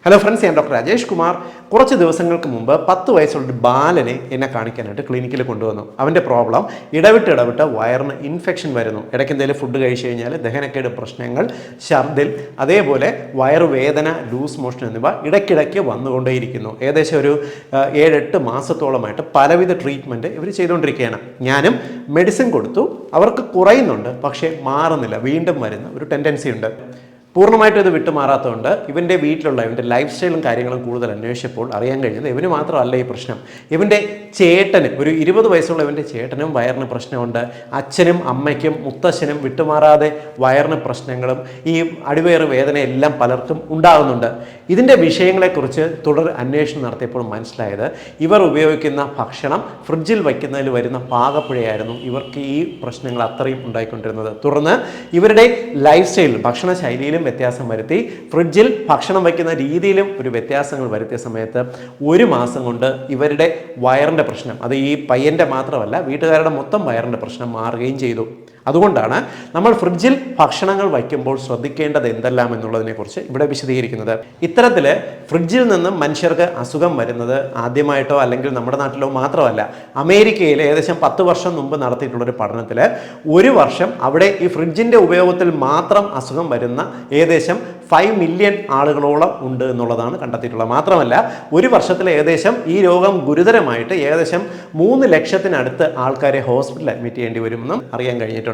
Hello friends, ഞാൻ doctor Rajesh Kumar. കുറച്ച് ദിവസങ്ങൾക്ക് മുമ്പ് 10 വയസ്സുള്ള ബാലനെ എന്നെ കാണിക്കാനായിട്ട് ക്ലിനിക്കിൽ കൊണ്ടുവന്നു. അവൻ്റെ പ്രോബ്ലം ഇടവിട്ട് വയറിന് ഇൻഫെക്ഷൻ വരുന്നു. ഇടയ്ക്ക് എന്തെങ്കിലും ഫുഡ് കഴിച്ചു കഴിഞ്ഞാൽ ദഹനക്കേട് പ്രശ്നങ്ങൾ, ഛർദിൽ, അതേപോലെ വയറുവേദന, ലൂസ് മോഷൻ എന്നിവ ഇടയ്ക്കിടയ്ക്ക് വന്നുകൊണ്ടേയിരിക്കുന്നു. ഏകദേശം ഒരു 7-8 മാസത്തോളമായിട്ട് പലവിധ ട്രീറ്റ്മെൻറ്റ് ഇവർ ചെയ്തുകൊണ്ടിരിക്കുകയാണ്. ഞാനും മെഡിസിൻ കൊടുത്തു. അവർക്ക് കുറയുന്നുണ്ട്, പക്ഷേ മാറുന്നില്ല, വീണ്ടും വരുന്ന ഒരു ടെൻഡൻസി ഉണ്ട്. പൂർണ്ണമായിട്ടും ഇത് വിട്ടുമാറാത്തതുകൊണ്ട് ഇവൻ്റെ വീട്ടിലുള്ള ഇവൻ്റെ ലൈഫ് സ്റ്റൈലും കാര്യങ്ങളും കൂടുതൽ അന്വേഷിച്ചപ്പോൾ അറിയാൻ കഴിഞ്ഞത് ഇവന് മാത്രമല്ല ഈ പ്രശ്നം. ഇവൻ്റെ ചേട്ടന്, ഒരു 20 വയസ്സുള്ള ഇവൻ്റെ ചേട്ടനും വയറിന് പ്രശ്നമുണ്ട്. അച്ഛനും അമ്മയ്ക്കും മുത്തശ്ശനും വിട്ടുമാറാതെ വയറിന് പ്രശ്നങ്ങളും ഈ അടിവയറ് വേദനയെല്ലാം പലർക്കും ഉണ്ടാകുന്നുണ്ട്. ഇതിൻ്റെ വിഷയങ്ങളെക്കുറിച്ച് തുടർ അന്വേഷണം നടത്തിയപ്പോൾ മനസ്സിലായത് ഇവർ ഉപയോഗിക്കുന്ന ഭക്ഷണം ഫ്രിഡ്ജിൽ വയ്ക്കുന്നതിൽ വരുന്ന പാകപ്പിഴയായിരുന്നു ഇവർക്ക് ഈ പ്രശ്നങ്ങൾ അത്രയും ഉണ്ടായിക്കൊണ്ടിരുന്നത്. തുടർന്ന് ഇവരുടെ ലൈഫ് സ്റ്റൈൽ, ഭക്ഷണശൈലിയിലും വ്യത്യാസം വരുത്തി, ഫ്രിഡ്ജിൽ ഭക്ഷണം വയ്ക്കുന്ന രീതിയിലും ഒരു വ്യത്യാസങ്ങൾ വരുത്തിയ സമയത്ത് 1 മാസം കൊണ്ട് ഇവരുടെ വയറിൻ്റെ പ്രശ്നം, അത് ഈ പയ്യൻ്റെ മാത്രമല്ല വീട്ടുകാരുടെ മൊത്തം വയറിൻ്റെ പ്രശ്നം മാറുകയും ചെയ്തു. അതുകൊണ്ടാണ് നമ്മൾ ഫ്രിഡ്ജിൽ ഭക്ഷണങ്ങൾ വയ്ക്കുമ്പോൾ ശ്രദ്ധിക്കേണ്ടത് എന്തെല്ലാം എന്നുള്ളതിനെക്കുറിച്ച് ഇവിടെ വിശദീകരിക്കുന്നത്. ഇത്തരത്തിൽ ഫ്രിഡ്ജിൽ നിന്നും മനുഷ്യർക്ക് അസുഖം വരുന്നത് ആദ്യമായിട്ടോ അല്ലെങ്കിൽ നമ്മുടെ നാട്ടിലോ മാത്രമല്ല. അമേരിക്കയിൽ ഏകദേശം 10 വർഷം മുമ്പ് നടത്തിയിട്ടുള്ളൊരു പഠനത്തിൽ 1 വർഷം അവിടെ ഈ ഫ്രിഡ്ജിൻ്റെ ഉപയോഗത്തിൽ മാത്രം അസുഖം വരുന്ന ഏകദേശം 5 മില്യൺ ആളുകളോളം ഉണ്ട് എന്നുള്ളതാണ് കണ്ടെത്തിയിട്ടുള്ളത്. മാത്രമല്ല 1 വർഷത്തിൽ ഏകദേശം ഈ രോഗം ഗുരുതരമായിട്ട് ഏകദേശം 3 ലക്ഷത്തിനടുത്ത് ആൾക്കാരെ ഹോസ്പിറ്റലിൽ അഡ്മിറ്റ് ചെയ്യേണ്ടി വരുമെന്നും അറിയാൻ കഴിഞ്ഞിട്ടുണ്ട്.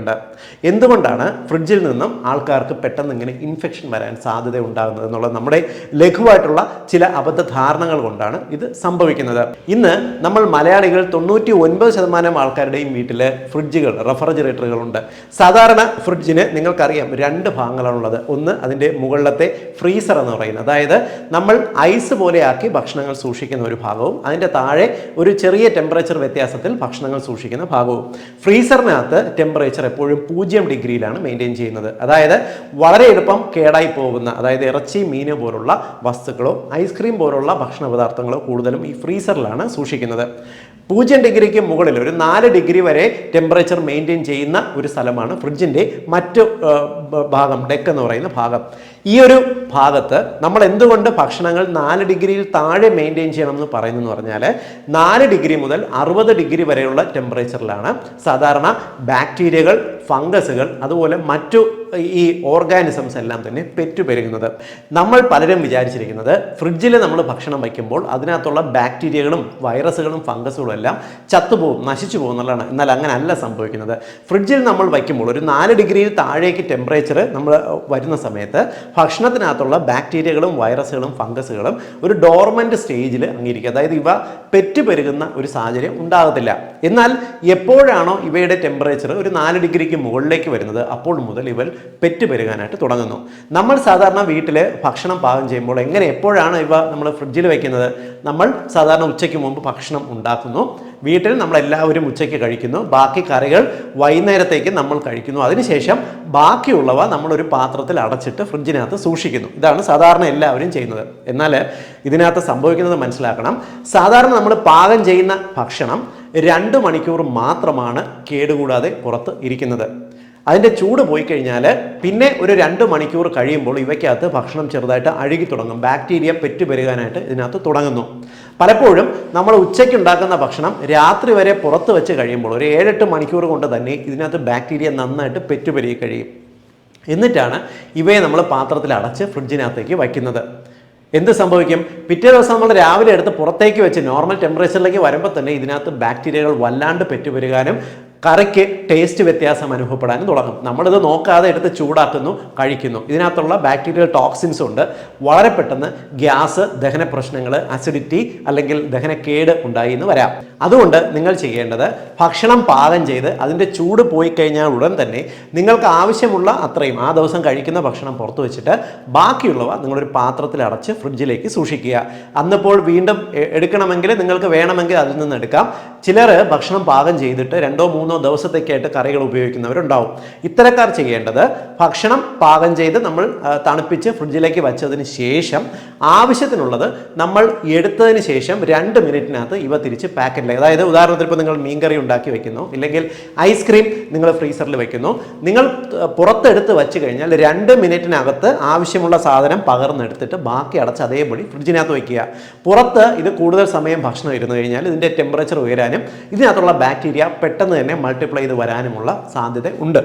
എന്തുകൊണ്ടാണ് ഫ്രിഡ്ജിൽ നിന്നും ആൾക്കാർക്ക് പെട്ടെന്ന് ഇങ്ങനെ ഇൻഫെക്ഷൻ വരാൻ സാധ്യത ഉണ്ടാകുന്നത് എന്നുള്ളത് നമ്മുടെ ലഘുവായിട്ടുള്ള ചില അബദ്ധധാരണകൾ കൊണ്ടാണ് ഇത് സംഭവിക്കുന്നത്. ഇന്ന് നമ്മൾ മലയാളികൾ 99% ആൾക്കാരുടെയും വീട്ടിൽ ഫ്രിഡ്ജുകൾ, റെഫ്രിജറേറ്ററുകളുണ്ട്. സാധാരണ ഫ്രിഡ്ജിന് നിങ്ങൾക്കറിയാം 2 ഭാഗങ്ങളാണുള്ളത്. ഒന്ന് അതിൻ്റെ മുകളിലത്തെ ഫ്രീസർ എന്ന് പറയുന്നത്, അതായത് നമ്മൾ ഐസ് പോലെയാക്കി ഭക്ഷണങ്ങൾ സൂക്ഷിക്കുന്ന ഒരു ഭാഗവും അതിൻ്റെ താഴെ ഒരു ചെറിയ ടെമ്പറേച്ചർ വ്യത്യാസത്തിൽ ഭക്ഷണങ്ങൾ സൂക്ഷിക്കുന്ന ഭാഗവും. ഫ്രീസറിനകത്ത് ടെമ്പറേച്ചർ എപ്പോഴും 0 ഡിഗ്രിയിലാണ് മെയിൻറ്റെയിൻ ചെയ്യുന്നത്. അതായത് വളരെ എളുപ്പം കേടായി പോകുന്ന, അതായത് ഇറച്ചി, മീൻ പോലുള്ള വസ്തുക്കളോ ഐസ്ക്രീം പോലുള്ള ഭക്ഷണ പദാർത്ഥങ്ങളോ കൂടുതലും ഈ ഫ്രീസറിലാണ് സൂക്ഷിക്കുന്നത്. 0 ഡിഗ്രിക്ക് മുകളിൽ ഒരു 4 ഡിഗ്രി വരെ ടെമ്പറേച്ചർ മെയിൻറ്റെയിൻ ചെയ്യുന്ന ഒരു സ്ഥലമാണ് ഫ്രിഡ്ജിൻ്റെ മറ്റു ഭാഗം, ഡെക്ക് എന്ന് പറയുന്ന ഭാഗം. ഈ ഒരു ഭാഗത്ത് നമ്മൾ എന്തുകൊണ്ട് ഭക്ഷണങ്ങൾ 4 ഡിഗ്രിയിൽ താഴെ മെയിൻറ്റെയിൻ ചെയ്യണമെന്ന് പറയുന്നതെന്ന് പറഞ്ഞാൽ 4 ഡിഗ്രി മുതൽ 60 ഡിഗ്രി വരെയുള്ള ടെമ്പറേച്ചറിലാണ് സാധാരണ ബാക്ടീരിയകൾ, ഫംഗസുകൾ, അതുപോലെ മറ്റു ഈ ഓർഗാനിസംസ് എല്ലാം തന്നെ പെറ്റുപെരുകുന്നത്. നമ്മൾ പലരും വിചാരിച്ചിരിക്കുന്നത് ഫ്രിഡ്ജിൽ നമ്മൾ ഭക്ഷണം വയ്ക്കുമ്പോൾ അതിനകത്തുള്ള ബാക്ടീരിയകളും വൈറസുകളും ഫംഗസുകളും എല്ലാം ചത്തുപോകും, നശിച്ചു പോകുന്നതാണ്. എന്നാൽ അങ്ങനെ അല്ല സംഭവിക്കുന്നത്. ഫ്രിഡ്ജിൽ നമ്മൾ വയ്ക്കുമ്പോൾ ഒരു 4 ഡിഗ്രിയിൽ താഴേക്ക് ടെമ്പറേച്ചർ നമ്മൾ വരുന്ന സമയത്ത് ഭക്ഷണത്തിനകത്തുള്ള ബാക്ടീരിയകളും വൈറസുകളും ഫംഗസുകളും ഒരു ഡോർമൻ്റ് സ്റ്റേജിൽ അങ്ങിരിക്കും. അതായത് ഇവ പെറ്റുപെരുകുന്ന ഒരു സാഹചര്യം ഉണ്ടാകത്തില്ല. എന്നാൽ എപ്പോഴാണോ ഇവയുടെ ടെമ്പറേച്ചർ ഒരു 4 ഡിഗ്രിക്ക് മുകളിലേക്ക് വരുന്നത് അപ്പോൾ മുതൽ ഇവർ പെറ്റുപെരുകാനായിട്ട് തുടങ്ങുന്നു. നമ്മൾ സാധാരണ വീട്ടിൽ ഭക്ഷണം പാകം ചെയ്യുമ്പോൾ എപ്പോഴാണ് ഇവ നമ്മൾ ഫ്രിഡ്ജിൽ വയ്ക്കുന്നത്? നമ്മൾ സാധാരണ ഉച്ചയ്ക്ക് മുമ്പ് ഭക്ഷണം ഉണ്ടാക്കുന്നു. വീട്ടിൽ നമ്മളെല്ലാവരും ഉച്ചയ്ക്ക് കഴിക്കുന്നു. ബാക്കി കറികൾ വൈകുന്നേരത്തേക്ക് നമ്മൾ കഴിക്കുന്നു. അതിനുശേഷം ബാക്കിയുള്ളവ നമ്മളൊരു പാത്രത്തിൽ അടച്ചിട്ട് ഫ്രിഡ്ജിനകത്ത് സൂക്ഷിക്കുന്നു. ഇതാണ് സാധാരണ എല്ലാവരും ചെയ്യുന്നത്. എന്നാൽ ഇതിനകത്ത് സംഭവിക്കുന്നത് മനസ്സിലാക്കണം. സാധാരണ നമ്മൾ പാകം ചെയ്യുന്ന ഭക്ഷണം 2 മണിക്കൂർ മാത്രമാണ് കേടുകൂടാതെ പുറത്ത് ഇരിക്കുന്നത്. അതിൻ്റെ ചൂട് പോയി കഴിഞ്ഞാൽ പിന്നെ ഒരു 2 മണിക്കൂർ കഴിയുമ്പോൾ ഇവയ്ക്കകത്ത് ഭക്ഷണം ചെറുതായിട്ട് അഴുകി തുടങ്ങും. ബാക്ടീരിയ പെറ്റുപെരുകാനായിട്ട് ഇതിനകത്ത് തുടങ്ങുന്നു. പലപ്പോഴും നമ്മൾ ഉച്ചയ്ക്ക് ഉണ്ടാക്കുന്ന ഭക്ഷണം രാത്രി വരെ പുറത്ത് വെച്ച് കഴിയുമ്പോൾ ഒരു 7-8 മണിക്കൂർ കൊണ്ട് തന്നെ ഇതിനകത്ത് ബാക്ടീരിയ നന്നായിട്ട് പെറ്റുപെരുകി കഴിയും. എന്നിട്ടാണ് ഇവയെ നമ്മൾ പാത്രത്തിൽ അടച്ച് ഫ്രിഡ്ജിനകത്തേക്ക് വയ്ക്കുന്നത്. എന്ത് സംഭവിക്കും? പിറ്റേ ദിവസം നമ്മൾ രാവിലെ എടുത്ത് പുറത്തേക്ക് വെച്ച് നോർമൽ ടെമ്പറേച്ചറിലേക്ക് വരുമ്പോൾ തന്നെ ഇതിനകത്ത് ബാക്ടീരിയകൾ വല്ലാണ്ട് പെറ്റുപെരുകാനും കറിക്ക് ടേസ്റ്റ് വ്യത്യാസം അനുഭവപ്പെടാനും തുടങ്ങും. നമ്മളിത് നോക്കാതെ എടുത്ത് ചൂടാക്കുന്നു, കഴിക്കുന്നു. ഇതിനകത്തുള്ള ബാക്ടീരിയൽ ടോക്സിൻസ് ഉണ്ട്. വളരെ പെട്ടെന്ന് ഗ്യാസ്, ദഹന പ്രശ്നങ്ങൾ, അസിഡിറ്റി അല്ലെങ്കിൽ ദഹനക്കേട് ഉണ്ടായി എന്ന് വരാം. അതുകൊണ്ട് നിങ്ങൾ ചെയ്യേണ്ടത് ഭക്ഷണം പാകം ചെയ്ത് അതിൻ്റെ ചൂട് പോയി കഴിഞ്ഞാൽ ഉടൻ തന്നെ നിങ്ങൾക്ക് ആവശ്യമുള്ള അത്രയും ആ ദിവസം കഴിക്കുന്ന ഭക്ഷണം പുറത്തു വെച്ചിട്ട് ബാക്കിയുള്ളവ നിങ്ങളൊരു പാത്രത്തിൽ അടച്ച് ഫ്രിഡ്ജിലേക്ക് സൂക്ഷിക്കുക. അന്നിപ്പോൾ വീണ്ടും എടുക്കണമെങ്കിൽ നിങ്ങൾക്ക് വേണമെങ്കിൽ അതിൽ നിന്ന് എടുക്കാം. ചിലർ ഭക്ഷണം പാകം ചെയ്തിട്ട് 2-3 3 ദിവസത്തേക്കായിട്ട് കറികൾ ഉപയോഗിക്കുന്നവരുണ്ടാവും. ഇത്തരക്കാർ ചെയ്യേണ്ടത് ഭക്ഷണം പാകം ചെയ്ത് നമ്മൾ തണുപ്പിച്ച് ഫ്രിഡ്ജിലേക്ക് വച്ചതിന് ശേഷം ആവശ്യത്തിനുള്ളത് നമ്മൾ എടുത്തതിന് ശേഷം 2 മിനിറ്റിനകത്ത് ഇവ തിരിച്ച് പാക്കറ്റിലേക്ക്, അതായത് ഉദാഹരണത്തിന് ഇപ്പോൾ നിങ്ങൾ മീൻകറി ഉണ്ടാക്കി വെക്കുന്നു, ഇല്ലെങ്കിൽ ഐസ്ക്രീം നിങ്ങൾ ഫ്രീസറിൽ വെക്കുന്നു, നിങ്ങൾ പുറത്തെടുത്ത് വെച്ച് കഴിഞ്ഞാൽ 2 മിനിറ്റിനകത്ത് ആവശ്യമുള്ള സാധനം പകർന്നെടുത്തിട്ട് ബാക്കി അടച്ച് അതേപടി ഫ്രിഡ്ജിനകത്ത് വയ്ക്കുക. പുറത്ത് ഇത് കൂടുതൽ സമയം ഭക്ഷണം ഇരുന്ന് കഴിഞ്ഞാൽ ഇതിൻ്റെ ടെമ്പറേച്ചർ ഉയരാനും ഇതിനകത്തുള്ള ബാക്ടീരിയ പെട്ടെന്ന് തന്നെ മൾട്ടിപ്ലൈ ചെയ്ത് വരാനുമുള്ള സാധ്യത ഉണ്ട്.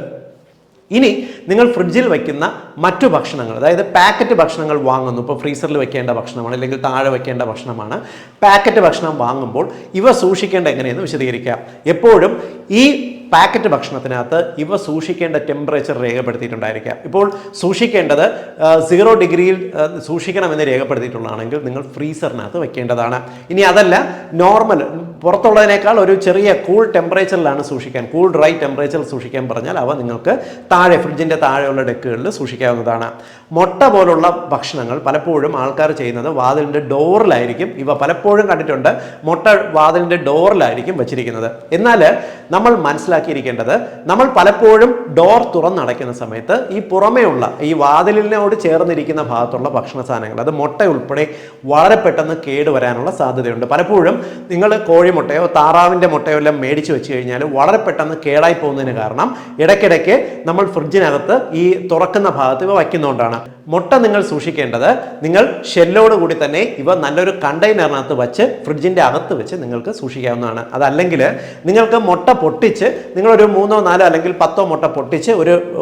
ഇനി നിങ്ങൾ ഫ്രിഡ്ജിൽ വയ്ക്കുന്ന മറ്റു ഭക്ഷണങ്ങൾ, അതായത് പാക്കറ്റ് ഭക്ഷണങ്ങൾ വാങ്ങുന്നു, ഇപ്പോൾ ഫ്രീസറിൽ വെക്കേണ്ട ഭക്ഷണമാണ് അല്ലെങ്കിൽ താഴെ വെക്കേണ്ട ഭക്ഷണമാണ്, പാക്കറ്റ് ഭക്ഷണം വാങ്ങുമ്പോൾ ഇവ സൂക്ഷിക്കേണ്ട എങ്ങനെയെന്ന് വിശദീകരിക്കാം. എപ്പോഴും ഈ പാക്കറ്റ് ഭക്ഷണത്തിനകത്ത് ഇവ സൂക്ഷിക്കേണ്ട ടെമ്പറേച്ചർ രേഖപ്പെടുത്തിയിട്ടുണ്ടായിരിക്കാം. ഇപ്പോൾ സൂക്ഷിക്കേണ്ടത് 0 ഡിഗ്രിയിൽ സൂക്ഷിക്കണമെന്ന് രേഖപ്പെടുത്തിയിട്ടുള്ളതാണെങ്കിൽ നിങ്ങൾ ഫ്രീസറിനകത്ത് വെക്കേണ്ടതാണ്. ഇനി അതല്ല, നോർമൽ പുറത്തുള്ളതിനേക്കാൾ ഒരു ചെറിയ കൂൾ ടെമ്പറേച്ചറിലാണ് സൂക്ഷിക്കാൻ, കൂൾ ഡ്രൈ ടെമ്പറേച്ചറിൽ സൂക്ഷിക്കാൻ പറഞ്ഞാൽ അവ നിങ്ങൾക്ക് താഴെ ഫ്രിഡ്ജിൻ്റെ താഴെയുള്ള ഡെക്കുകളിൽ സൂക്ഷിക്കാവുന്നതാണ്. മുട്ട പോലുള്ള ഭക്ഷണങ്ങൾ പലപ്പോഴും ആൾക്കാർ ചെയ്യുന്നത് വാതിലിൻ്റെ ഡോറിലായിരിക്കും. ഇവ പലപ്പോഴും കണ്ടിട്ടുണ്ട്, മുട്ട വാതിലിൻ്റെ ഡോറിലായിരിക്കും വെച്ചിരിക്കുന്നത്. എന്നാൽ നമ്മൾ മനസ്സിലാക്കിയിരിക്കേണ്ടത്, നമ്മൾ പലപ്പോഴും ഡോർ തുറന്നടയ്ക്കുന്ന സമയത്ത് ഈ പുറമേയുള്ള ഈ വാതിലിനോട് ചേർന്നിരിക്കുന്ന ഭാഗത്തുള്ള ഭക്ഷണ സാധനങ്ങൾ, അത് മുട്ട ഉൾപ്പെടെ വളരെ പെട്ടെന്ന് കേടുവരാനുള്ള സാധ്യതയുണ്ട്. പലപ്പോഴും നിങ്ങൾ കോഴിമുട്ടയോ താറാവിൻ്റെ മുട്ടയോ എല്ലാം മേടിച്ച് വെച്ച് കഴിഞ്ഞാൽ വളരെ പെട്ടെന്ന് കേടായി പോകുന്നതിന് കാരണം ഇടയ്ക്കിടയ്ക്ക് നമ്മൾ ഫ്രിഡ്ജിനകത്ത് ഈ തുറക്കുന്ന ഭാഗത്ത് ഇവ വയ്ക്കുന്നതുകൊണ്ടാണ്. മുട്ട നിങ്ങൾ സൂക്ഷിക്കേണ്ടത്, നിങ്ങൾ ഷെല്ലോട് കൂടി തന്നെ ഇവ നല്ലൊരു കണ്ടെയ്നറിനകത്ത് വെച്ച് ഫ്രിഡ്ജിൻ്റെ അകത്ത് വെച്ച് നിങ്ങൾക്ക് സൂക്ഷിക്കാവുന്നതാണ്. അതല്ലെങ്കിൽ നിങ്ങൾക്ക് മുട്ട പൊട്ടിച്ച് നിങ്ങളൊരു 3, 4 അല്ലെങ്കിൽ 10 മുട്ട പൊട്ടിച്ച്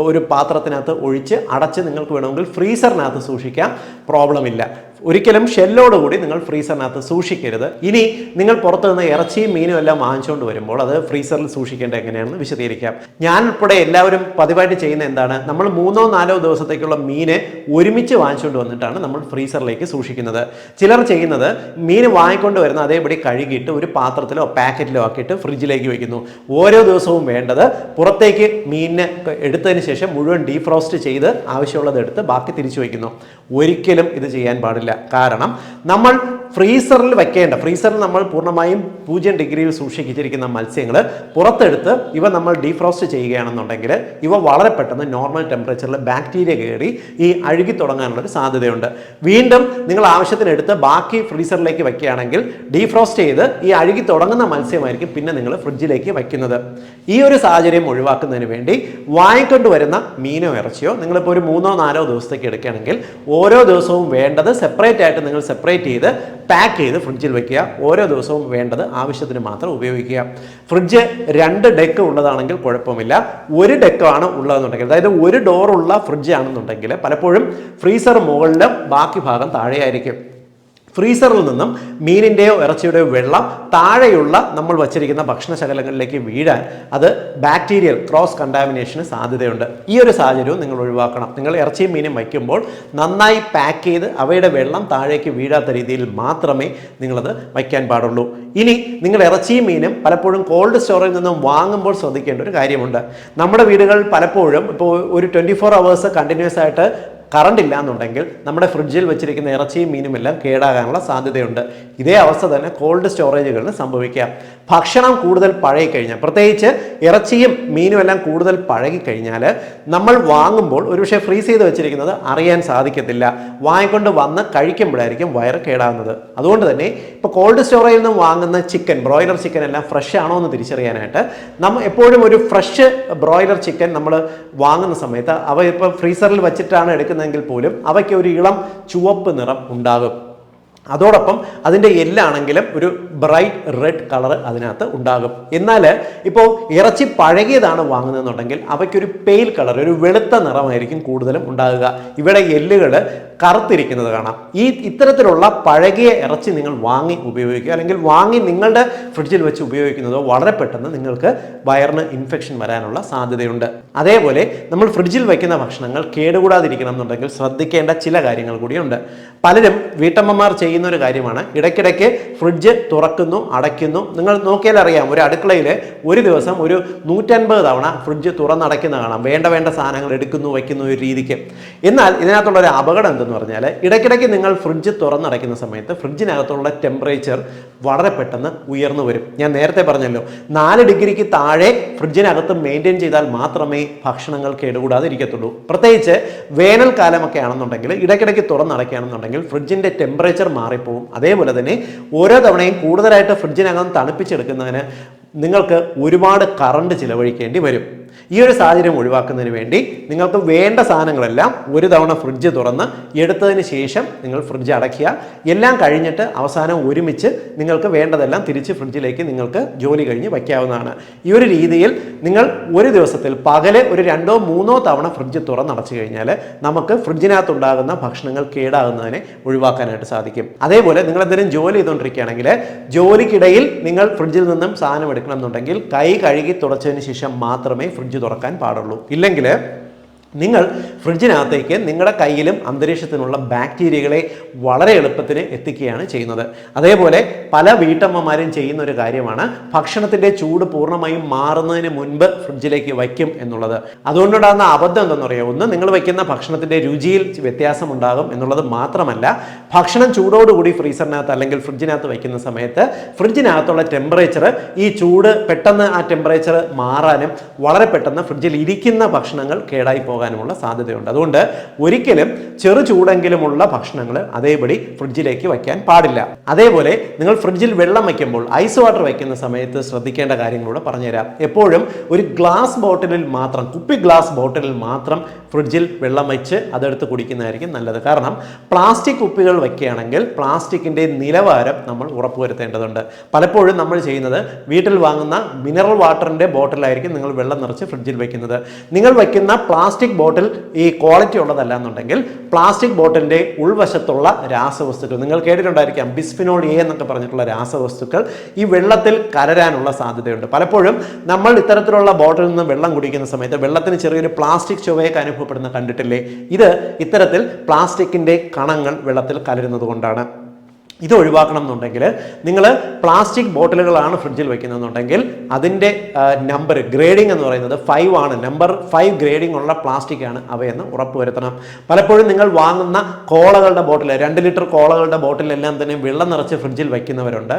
ഒരു പാത്രത്തിനകത്ത് ഒഴിച്ച് അടച്ച് നിങ്ങൾക്ക് വേണമെങ്കിൽ ഫ്രീസറിനകത്ത് സൂക്ഷിക്കാം, പ്രോബ്ലം ഇല്ല. ഒരിക്കലും ഷെല്ലോടുകൂടി നിങ്ങൾ ഫ്രീസറിനകത്ത് സൂക്ഷിക്കരുത്. ഇനി നിങ്ങൾ പുറത്തു നിന്ന് ഇറച്ചിയും മീനും എല്ലാം വാങ്ങിച്ചുകൊണ്ട് വരുമ്പോൾ അത് ഫ്രീസറിൽ സൂക്ഷിക്കേണ്ടത് എങ്ങനെയാണെന്ന് വിശദീകരിക്കാം. ഞാൻ ഉൾപ്പെടെ എല്ലാവരും പതിവായിട്ട് ചെയ്യുന്ന എന്താണ്, നമ്മൾ 3, 4 ദിവസത്തേക്കുള്ള മീന് ഒരുമിച്ച് വാങ്ങിച്ചുകൊണ്ട് വന്നിട്ടാണ് നമ്മൾ ഫ്രീസറിലേക്ക് സൂക്ഷിക്കുന്നത്. ചിലർ ചെയ്യുന്നത് മീൻ വാങ്ങിക്കൊണ്ട് വരുന്ന അതേപടി കഴുകിയിട്ട് ഒരു പാത്രത്തിലോ പാക്കറ്റിലോ ആക്കിയിട്ട് ഫ്രിഡ്ജിലേക്ക് വയ്ക്കുന്നു. ഓരോ ദിവസവും വേണ്ടത് പുറത്തേക്ക് മീനിനെ എടുത്തതിന് ശേഷം മുഴുവൻ ഡീഫ്രോസ്റ്റ് ചെയ്ത് ആവശ്യമുള്ളത് എടുത്ത് ബാക്കി തിരിച്ചു വയ്ക്കുന്നു. ഒരിക്കലും ഇത് ചെയ്യാൻ പാടില്ല. കാരണം നമ്മൾ ഫ്രീസറിൽ നമ്മൾ പൂർണ്ണമായും 0 ഡിഗ്രിയിൽ സൂക്ഷിച്ചിരിക്കുന്ന മത്സ്യങ്ങൾ പുറത്തെടുത്ത് ഇവ നമ്മൾ ഡീഫ്രോസ്റ്റ് ചെയ്യുകയാണെന്നുണ്ടെങ്കിൽ ഇവ വളരെ പെട്ടെന്ന് നോർമൽ ടെമ്പറേച്ചറിൽ ബാക്ടീരിയ കയറി ഈ അഴുകി തുടങ്ങാനുള്ളൊരു സാധ്യതയുണ്ട്. വീണ്ടും നിങ്ങൾ ആവശ്യത്തിനെടുത്ത് ബാക്കി ഫ്രീസറിലേക്ക് വയ്ക്കുകയാണെങ്കിൽ ഡീഫ്രോസ്റ്റ് ചെയ്ത് ഈ അഴുകി തുടങ്ങുന്ന മത്സ്യമായിരിക്കും പിന്നെ നിങ്ങൾ ഫ്രിഡ്ജിലേക്ക് വയ്ക്കുന്നത്. ഈ ഒരു സാഹചര്യം ഒഴിവാക്കുന്നതിന് വേണ്ടി വാങ്ങിക്കൊണ്ടുവരുന്ന മീനോ ഇറച്ചിയോ നിങ്ങളിപ്പോൾ ഒരു 3, 4 ദിവസത്തേക്ക് എടുക്കുകയാണെങ്കിൽ ഓരോ ദിവസവും വേണ്ടത് സെപ്പറേറ്റ് ആയിട്ട് നിങ്ങൾ സെപ്പറേറ്റ് ചെയ്ത് പാക്ക് ചെയ്ത് ഫ്രിഡ്ജിൽ വെക്കുക. ഓരോ ദിവസവും വേണ്ടത് ആവശ്യത്തിന് മാത്രം ഉപയോഗിക്കുക. ഫ്രിഡ്ജ് 2 ഡെക്ക് ഉള്ളതാണെങ്കിൽ കുഴപ്പമില്ല. 1 ഡെക്കാണ് ഉള്ളതെന്നുണ്ടെങ്കിൽ, അതായത് 1 ഡോറുള്ള ഫ്രിഡ്ജ് ആണെന്നുണ്ടെങ്കിൽ പലപ്പോഴും ഫ്രീസർ മുകളിലും ബാക്കി ഭാഗം താഴെയായിരിക്കും. ഫ്രീസറിൽ നിന്നും മീനിൻ്റെയോ ഇറച്ചിയുടെയോ വെള്ളം താഴെയുള്ള നമ്മൾ വച്ചിരിക്കുന്ന ഭക്ഷണശകലങ്ങളിലേക്ക് വീഴാൻ അത് ബാക്ടീരിയൽ ക്രോസ് കണ്ടാമിനേഷന് സാധ്യതയുണ്ട്. ഈ ഒരു സാഹചര്യവും നിങ്ങൾ ഒഴിവാക്കണം. നിങ്ങൾ ഇറച്ചിയും മീനും വയ്ക്കുമ്പോൾ നന്നായി പാക്ക് ചെയ്ത് അവയുടെ വെള്ളം താഴേക്ക് വീഴാത്ത രീതിയിൽ മാത്രമേ നിങ്ങളത് വയ്ക്കാൻ പാടുള്ളൂ. ഇനി നിങ്ങൾ ഇറച്ചിയും മീനും പലപ്പോഴും കോൾഡ് സ്റ്റോറേജിൽ നിന്നും വാങ്ങുമ്പോൾ ശ്രദ്ധിക്കേണ്ട ഒരു കാര്യമുണ്ട്. നമ്മുടെ വീടുകൾ പലപ്പോഴും ഇപ്പോൾ ഒരു 24 hours കണ്ടിന്യൂസ് ആയിട്ട് കറണ്ട് ഇല്ല എന്നുണ്ടെങ്കിൽ നമ്മുടെ ഫ്രിഡ്ജിൽ വെച്ചിരിക്കുന്ന ഇറച്ചിയും മീനും എല്ലാം കേടാകാനുള്ള സാധ്യതയുണ്ട്. ഇതേ അവസ്ഥ തന്നെ കോൾഡ് സ്റ്റോറേജുകളിൽ സംഭവിക്കാം. ഭക്ഷണം കൂടുതൽ പഴകിക്കഴിഞ്ഞാൽ, പ്രത്യേകിച്ച് ഇറച്ചിയും മീനും എല്ലാം കൂടുതൽ പഴകിക്കഴിഞ്ഞാൽ നമ്മൾ വാങ്ങുമ്പോൾ ഒരുപക്ഷെ ഫ്രീസ് ചെയ്ത് വെച്ചിരിക്കുന്നത് അറിയാൻ സാധിക്കത്തില്ല. വാങ്ങിക്കൊണ്ട് വന്ന് കഴിക്കുമ്പോഴായിരിക്കും വയറ് കേടാകുന്നത്. അതുകൊണ്ട് തന്നെ ഇപ്പോൾ കോൾഡ് സ്റ്റോറേജിൽ നിന്ന് വാങ്ങുന്ന ചിക്കൻ, ബ്രോയിലർ ചിക്കൻ എല്ലാം ഫ്രഷ് ആണോ എന്ന് തിരിച്ചറിയാനായിട്ട് നമ്മൾ എപ്പോഴും ഒരു ഫ്രഷ് ബ്രോയിലർ ചിക്കൻ നമ്മൾ വാങ്ങുന്ന സമയത്ത് അവ ഇപ്പോൾ ഫ്രീസറിൽ വെച്ചിട്ടാണ് എടുക്കുന്നതെങ്കിൽ പോലും അവയ്ക്ക് ഒരു ഇളം ചുവപ്പ് നിറം ഉണ്ടാകും. അതോടൊപ്പം അതിൻ്റെ എല്ലാണെങ്കിലും ഒരു ബ്രൈറ്റ് റെഡ് കളർ അതിനകത്ത് ഉണ്ടാകും. എന്നാൽ ഇപ്പോൾ ഇറച്ചി പഴകിയതാണ് വാങ്ങുന്നതെന്നുണ്ടെങ്കിൽ അവയ്ക്കൊരു പെയിൽ കളർ, ഒരു വെളുത്ത നിറമായിരിക്കും കൂടുതലും ഉണ്ടാകുക. ഇവിടെ എല്ലുകൾ കറുത്തിരിക്കുന്നത് കാണാം. ഇത്തരത്തിലുള്ള പഴകിയ ഇറച്ചി നിങ്ങൾ വാങ്ങി ഉപയോഗിക്കുക, അല്ലെങ്കിൽ വാങ്ങി നിങ്ങളുടെ ഫ്രിഡ്ജിൽ വെച്ച് ഉപയോഗിക്കുന്നതോ വളരെ പെട്ടെന്ന് നിങ്ങൾക്ക് വയറിന് ഇൻഫെക്ഷൻ വരാനുള്ള സാധ്യതയുണ്ട്. അതേപോലെ നമ്മൾ ഫ്രിഡ്ജിൽ വയ്ക്കുന്ന ഭക്ഷണങ്ങൾ കേടുകൂടാതിരിക്കണം എന്നുണ്ടെങ്കിൽ ശ്രദ്ധിക്കേണ്ട ചില കാര്യങ്ങൾ കൂടിയുണ്ട്. പലരും വീട്ടമ്മമാർ ചെയ്യുന്ന ഒരു കാര്യമാണ് ഇടയ്ക്കിടയ്ക്ക് ഫ്രിഡ്ജ് തുറക്കുന്നു അടയ്ക്കുന്നു. നിങ്ങൾ നോക്കിയാൽ അറിയാം, ഒരു അടുക്കളയിൽ ഒരു ദിവസം ഒരു 150 തവണ ഫ്രിഡ്ജ് തുറന്നടയ്ക്കുന്ന കാണാം. വേണ്ട സാധനങ്ങൾ എടുക്കുന്നു വയ്ക്കുന്നു ഒരു രീതിക്ക്. എന്നാൽ ഇതിനകത്തുള്ള ഒരു അപകടം എന്തെന്ന് പറഞ്ഞാൽ, ഇടയ്ക്കിടയ്ക്ക് നിങ്ങൾ ഫ്രിഡ്ജ് തുറന്നടയ്ക്കുന്ന സമയത്ത് ഫ്രിഡ്ജിനകത്തുള്ള ടെമ്പറേച്ചർ വളരെ പെട്ടെന്ന് ഉയർന്നു വരും. ഞാൻ നേരത്തെ പറഞ്ഞല്ലോ, 4 ഡിഗ്രിക്ക് താഴെ ഫ്രിഡ്ജിനകത്ത് മെയിൻറ്റെയിൻ ചെയ്താൽ മാത്രമേ ഭക്ഷണങ്ങൾ കേടുകൂടാതെ ഇരിക്കത്തുള്ളൂ. പ്രത്യേകിച്ച് വേനൽക്കാലമൊക്കെ ആണെന്നുണ്ടെങ്കിൽ ഇടയ്ക്കിടയ്ക്ക് തുറന്നടയ്ക്കുകയാണെന്നുണ്ടെങ്കിൽ ഫ്രിഡ്ജിൻ്റെ ടെമ്പറേച്ചർ മാറിപ്പോവും. അതേപോലെ തന്നെ ഓരോ തവണയും കൂടുതലായിട്ട് ഫ്രിഡ്ജിനകം തണുപ്പിച്ചെടുക്കുന്നതിന് നിങ്ങൾക്ക് ഒരുപാട് കറണ്ട് ചിലവഴിക്കേണ്ടി വരും. ഈ ഒരു സാഹചര്യം ഒഴിവാക്കുന്നതിന് വേണ്ടി നിങ്ങൾക്ക് വേണ്ട സാധനങ്ങളെല്ലാം ഒരു തവണ ഫ്രിഡ്ജ് തുറന്ന് എടുത്തതിന് ശേഷം നിങ്ങൾ ഫ്രിഡ്ജ് അടയ്ക്കുക. എല്ലാം കഴിഞ്ഞിട്ട് അവസാനം ഒരുമിച്ച് നിങ്ങൾക്ക് വേണ്ടതെല്ലാം തിരിച്ച് ഫ്രിഡ്ജിലേക്ക് നിങ്ങൾക്ക് ജോലി കഴിഞ്ഞ് വയ്ക്കാവുന്നതാണ്. ഈ ഒരു രീതിയിൽ നിങ്ങൾ ഒരു ദിവസത്തിൽ പകല് ഒരു 2-3 തവണ ഫ്രിഡ്ജ് തുറന്നടച്ചു കഴിഞ്ഞാൽ നമുക്ക് ഫ്രിഡ്ജിനകത്തുണ്ടാകുന്ന ഭക്ഷണങ്ങൾ കേടാകുന്നതിനെ ഒഴിവാക്കാനായിട്ട് സാധിക്കും. അതേപോലെ നിങ്ങൾ എന്തെങ്കിലും ജോലി ചെയ്തുകൊണ്ടിരിക്കുകയാണെങ്കിൽ ജോലിക്കിടയിൽ നിങ്ങൾ ഫ്രിഡ്ജിൽ നിന്നും സാധനം എടുക്കണം എന്നുണ്ടെങ്കിൽ കൈ കഴുകി തുടച്ചതിന് ശേഷം മാത്രമേ ഫ്രിഡ്ജ് തുറക്കാൻ പാടുള്ളൂ. ഇല്ലെങ്കിൽ നിങ്ങൾ ഫ്രിഡ്ജിനകത്തേക്ക് നിങ്ങളുടെ കയ്യിലും അന്തരീക്ഷത്തിനുള്ള ബാക്ടീരിയകളെ വളരെ എളുപ്പത്തിന് എത്തിക്കുകയാണ് ചെയ്യുന്നത്. അതേപോലെ പല വീട്ടമ്മമാരും ചെയ്യുന്ന ഒരു കാര്യമാണ് ഭക്ഷണത്തിൻ്റെ ചൂട് പൂർണ്ണമായും മാറുന്നതിന് മുൻപ് ഫ്രിഡ്ജിലേക്ക് വയ്ക്കും എന്നുള്ളത്. അതുകൊണ്ടുണ്ടാകുന്ന അബദ്ധം എന്തെന്ന് പറയുക, ഒന്ന്, നിങ്ങൾ വയ്ക്കുന്ന ഭക്ഷണത്തിൻ്റെ രുചിയിൽ വ്യത്യാസമുണ്ടാകും എന്നുള്ളത് മാത്രമല്ല, ഭക്ഷണം ചൂടോടുകൂടി ഫ്രീസറിനകത്ത് അല്ലെങ്കിൽ ഫ്രിഡ്ജിനകത്ത് വയ്ക്കുന്ന സമയത്ത് ഫ്രിഡ്ജിനകത്തുള്ള ടെമ്പറേച്ചർ, ഈ ചൂട് പെട്ടെന്ന് ആ ടെമ്പറേച്ചർ മാറാനും വളരെ പെട്ടെന്ന് ഫ്രിഡ്ജിൽ ഇരിക്കുന്ന ഭക്ഷണങ്ങൾ കേടായി പോകാനുമുള്ള സാധ്യതയുണ്ട്. അതുകൊണ്ട് ഒരിക്കലും ചെറു ചൂടെങ്കിലുമുള്ള ഭക്ഷണങ്ങൾ അതേപടി ഫ്രിഡ്ജിലേക്ക് വയ്ക്കാൻ പാടില്ല. അതേപോലെ നിങ്ങൾ ഫ്രിഡ്ജിൽ വെള്ളം വയ്ക്കുമ്പോൾ, ഐസ് വാട്ടർ വയ്ക്കുന്ന സമയത്ത് ശ്രദ്ധിക്കേണ്ട കാര്യങ്ങളൂടെ പറഞ്ഞുതരാം. എപ്പോഴും ഒരു ഗ്ലാസ് ബോട്ടിലിൽ മാത്രം, കുപ്പി ഗ്ലാസ് ബോട്ടിലിൽ മാത്രം ഫ്രിഡ്ജിൽ വെള്ളം വെച്ച് അതെടുത്ത് കുടിക്കുന്നതായിരിക്കും നല്ലത്. കാരണം പ്ലാസ്റ്റിക് കുപ്പികൾ വയ്ക്കുകയാണെങ്കിൽ പ്ലാസ്റ്റിക്കിൻ്റെ നിലവാരം നമ്മൾ ഉറപ്പുവരുത്തേണ്ടതുണ്ട്. പലപ്പോഴും നമ്മൾ ചെയ്യുന്നത്, വീട്ടിൽ വാങ്ങുന്ന മിനറൽ വാട്ടറിൻ്റെ ബോട്ടിലായിരിക്കും നിങ്ങൾ വെള്ളം നിറച്ച് ഫ്രിഡ്ജിൽ വയ്ക്കുന്നത്. നിങ്ങൾ വയ്ക്കുന്ന പ്ലാസ്റ്റിക് ബോട്ടിൽ ഈ ക്വാളിറ്റി ഉള്ളതല്ല എന്നുണ്ടെങ്കിൽ പ്ലാസ്റ്റിക് ബോട്ടിലിൻ്റെ ഉൾവശത്തുള്ള രാസവസ്തുക്കൾ, നിങ്ങൾ കേട്ടിട്ടുണ്ടായിരിക്കാം, ബിസ്ഫിനോൾ എ എന്നൊക്കെ പറഞ്ഞിട്ടുള്ള രാസവസ്തുക്കൾ ഈ വെള്ളത്തിൽ കലരാനുള്ള സാധ്യതയുണ്ട്. പലപ്പോഴും നമ്മൾ ഇത്തരത്തിലുള്ള ബോട്ടിലിൽ നിന്ന് വെള്ളം കുടിക്കുന്ന സമയത്ത് വെള്ളത്തിന് ചെറിയൊരു പ്ലാസ്റ്റിക് ചുവയൊക്കെ അനുഭവപ്പെടുന്ന കണ്ടിട്ടില്ലേ? ഇത് ഇത്തരത്തിൽ പ്ലാസ്റ്റിക്കിൻ്റെ കണങ്ങൾ വെള്ളത്തിൽ കലരുന്നത് കൊണ്ടാണ്. ഇത് ഒഴിവാക്കണം എന്നുണ്ടെങ്കിൽ നിങ്ങൾ പ്ലാസ്റ്റിക് ബോട്ടിലുകളാണ് ഫ്രിഡ്ജിൽ വയ്ക്കുന്നതെന്നുണ്ടെങ്കിൽ അതിൻ്റെ നമ്പർ ഗ്രേഡിംഗ് എന്ന് പറയുന്നത് 5 ആണ്. നമ്പർ 5 ഗ്രേഡിംഗ് ഉള്ള പ്ലാസ്റ്റിക് ആണ് അവയെന്ന് ഉറപ്പുവരുത്തണം. പലപ്പോഴും നിങ്ങൾ വാങ്ങുന്ന കോളകളുടെ ബോട്ടിൽ, 2 ലിറ്റർ കോളകളുടെ ബോട്ടിലെല്ലാം തന്നെ വെള്ളം നിറച്ച് ഫ്രിഡ്ജിൽ വയ്ക്കുന്നവരുണ്ട്.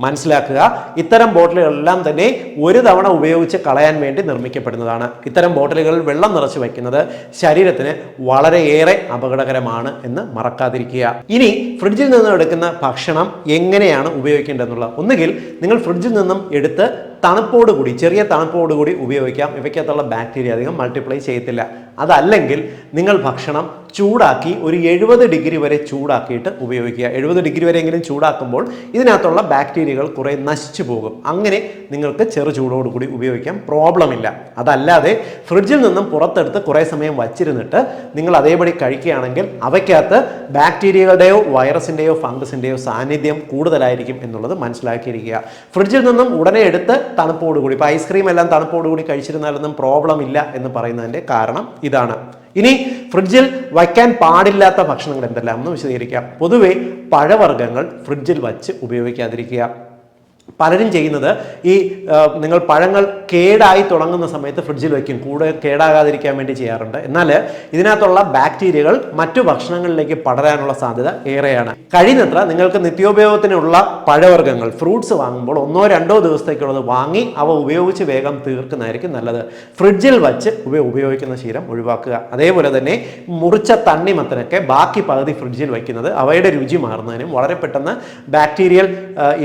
മനസ്സിലാക്കുക, ഇത്തരം ബോട്ടിലുകളെല്ലാം തന്നെ ഒരു തവണ ഉപയോഗിച്ച് കളയാൻ വേണ്ടി നിർമ്മിക്കപ്പെടുന്നതാണ്. ഇത്തരം ബോട്ടിലുകളിൽ വെള്ളം നിറച്ച് വയ്ക്കുന്നത് ശരീരത്തിന് വളരെയേറെ അപകടകരമാണ് എന്ന് മറക്കാതിരിക്കുക. ഇനി ഫ്രിഡ്ജിൽ നിന്നും എടുക്കുന്ന ഭക്ഷണം എങ്ങനെയാണ് ഉപയോഗിക്കേണ്ടതെന്നുള്ള, ഒന്നുകിൽ നിങ്ങൾ ഫ്രിഡ്ജിൽ നിന്നും എടുത്ത് തണുപ്പോടുകൂടി, ചെറിയ തണുപ്പോടുകൂടി ഉപയോഗിക്കാം. ഇവയ്ക്കകത്തുള്ള ബാക്ടീരിയ അധികം മൾട്ടിപ്ലൈ ചെയ്യത്തില്ല. അതല്ലെങ്കിൽ നിങ്ങൾ ഭക്ഷണം ചൂടാക്കി ഒരു 70 ഡിഗ്രി വരെ ചൂടാക്കിയിട്ട് ഉപയോഗിക്കുക. 70 ഡിഗ്രി വരെയെങ്കിലും ചൂടാക്കുമ്പോൾ ഇതിനകത്തുള്ള ബാക്ടീരിയകൾ കുറേ നശിച്ചു പോകും. അങ്ങനെ നിങ്ങൾക്ക് ചെറു ചൂടോടുകൂടി ഉപയോഗിക്കാം, പ്രോബ്ലം ഇല്ല. അതല്ലാതെ ഫ്രിഡ്ജിൽ നിന്നും പുറത്തെടുത്ത് കുറേ സമയം വച്ചിരുന്നിട്ട് നിങ്ങൾ അതേപടി കഴിക്കുകയാണെങ്കിൽ അവയ്ക്കകത്ത് ബാക്ടീരിയകളുടെയോ വൈറസിൻ്റെയോ ഫംഗസിൻ്റെയോ സാന്നിധ്യം കൂടുതലായിരിക്കും എന്നുള്ളത് മനസ്സിലാക്കിയിരിക്കുക. ഫ്രിഡ്ജിൽ നിന്നും ഉടനെ എടുത്ത് തണുപ്പോടുകൂടി, ഇപ്പോൾ ഐസ്ക്രീം എല്ലാം തണുപ്പോടുകൂടി കഴിച്ചിരുന്നാലൊന്നും പ്രോബ്ലം ഇല്ല എന്ന് പറയുന്നതിൻ്റെ കാരണം ഇതാണ്. ഇനി ഫ്രിഡ്ജിൽ വയ്ക്കാൻ പാടില്ലാത്ത ഭക്ഷണങ്ങൾ എന്തെല്ലാം എന്ന് വിശദീകരിക്കാം. പൊതുവെ പഴവർഗ്ഗങ്ങൾ ഫ്രിഡ്ജിൽ വച്ച് ഉപയോഗിക്കാതിരിക്കുക. പലരും ചെയ്യുന്നത്, ഈ നിങ്ങൾ പഴങ്ങൾ കേടായി തുടങ്ങുന്ന സമയത്ത് ഫ്രിഡ്ജിൽ വയ്ക്കും, കൂടെ കേടാകാതിരിക്കാൻ വേണ്ടി ചെയ്യാറുണ്ട്. എന്നാൽ ഇതിനകത്തുള്ള ബാക്ടീരിയകൾ മറ്റു ഭക്ഷണങ്ങളിലേക്ക് പടരാനുള്ള സാധ്യത ഏറെയാണ്. കഴിയുന്നത്ര നിങ്ങൾക്ക് നിത്യോപയോഗത്തിനുള്ള പഴവർഗ്ഗങ്ങൾ, ഫ്രൂട്ട്സ് വാങ്ങുമ്പോൾ 1-2 ദിവസത്തേക്കുള്ളത് വാങ്ങി അവ ഉപയോഗിച്ച് വേഗം തീർക്കുന്നതായിരിക്കും നല്ലത്. ഫ്രിഡ്ജിൽ വച്ച് ഉപയോഗിക്കുന്ന ശീലം ഒഴിവാക്കുക. അതേപോലെ തന്നെ മുറിച്ച തണ്ണിമത്തനൊക്കെ ബാക്കി പകുതി ഫ്രിഡ്ജിൽ വയ്ക്കുന്നത് അവയുടെ രുചി മാറുന്നതിനും വളരെ പെട്ടെന്ന് ബാക്ടീരിയൽ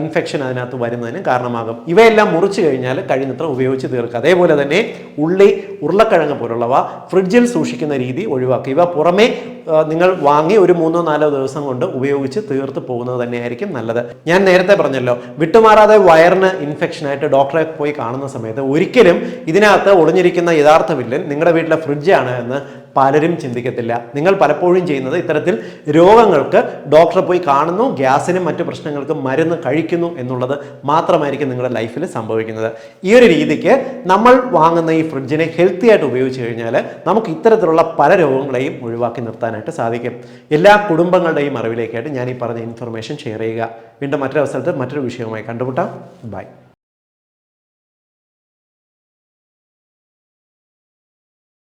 ഇൻഫെക്ഷൻ അതിനകത്ത് വരുന്നതിനും കാരണമാകും. ഇവയെല്ലാം മുറിച്ചു കഴിഞ്ഞാൽ കഴിയുന്നത്ര ഉപയോഗിച്ച് തീർക്കുക. അതേപോലെ തന്നെ ഉള്ളി, ഉരുളക്കിഴങ്ങ് പോലുള്ളവ ഫ്രിഡ്ജിൽ സൂക്ഷിക്കുന്ന രീതി ഒഴിവാക്കുക. ഇവ പുറമേ നിങ്ങൾ വാങ്ങി ഒരു 3-4 ദിവസം കൊണ്ട് ഉപയോഗിച്ച് തീർത്ത് പോകുന്നത് തന്നെയായിരിക്കും നല്ലത്. ഞാൻ നേരത്തെ പറഞ്ഞല്ലോ, വിട്ടുമാറാതെ വയറിന് ഇൻഫെക്ഷനായിട്ട് ഡോക്ടറെ പോയി കാണുന്ന സമയത്ത് ഒരിക്കലും ഇതിനകത്ത് ഒളിഞ്ഞിരിക്കുന്ന യഥാർത്ഥ വില്ലൻ നിങ്ങളുടെ വീട്ടിലെ ഫ്രിഡ്ജാണ് എന്ന് പലരും ചിന്തിക്കത്തില്ല. നിങ്ങൾ പലപ്പോഴും ചെയ്യുന്നത് ഇത്തരത്തിൽ രോഗങ്ങൾക്ക് ഡോക്ടറെ പോയി കാണുന്നു, ഗ്യാസിനും മറ്റു പ്രശ്നങ്ങൾക്കും മരുന്ന് കഴിക്കുന്നു എന്നുള്ളത് മാത്രമായിരിക്കും നിങ്ങളുടെ ലൈഫിൽ സംഭവിക്കുന്നത്. ഈ ഒരു രീതിക്ക് നമ്മൾ വാങ്ങുന്ന ഈ ഫ്രിഡ്ജിനെ ഹെൽത്തി ആയിട്ട് ഉപയോഗിച്ച് കഴിഞ്ഞാൽ നമുക്ക് ഇത്തരത്തിലുള്ള പല രോഗങ്ങളെയും ഒഴിവാക്കി നിർത്താനായിട്ട് സാധിക്കും. എല്ലാ കുടുംബങ്ങളുടെയും അറിവിലേക്കായിട്ട് ഞാൻ ഈ പറഞ്ഞ ഇൻഫർമേഷൻ ഷെയർ ചെയ്യുക. വീണ്ടും മറ്റൊരു അവസരത്തിൽ മറ്റൊരു വിഷയവുമായി കണ്ടുമുട്ടാം. ബൈ.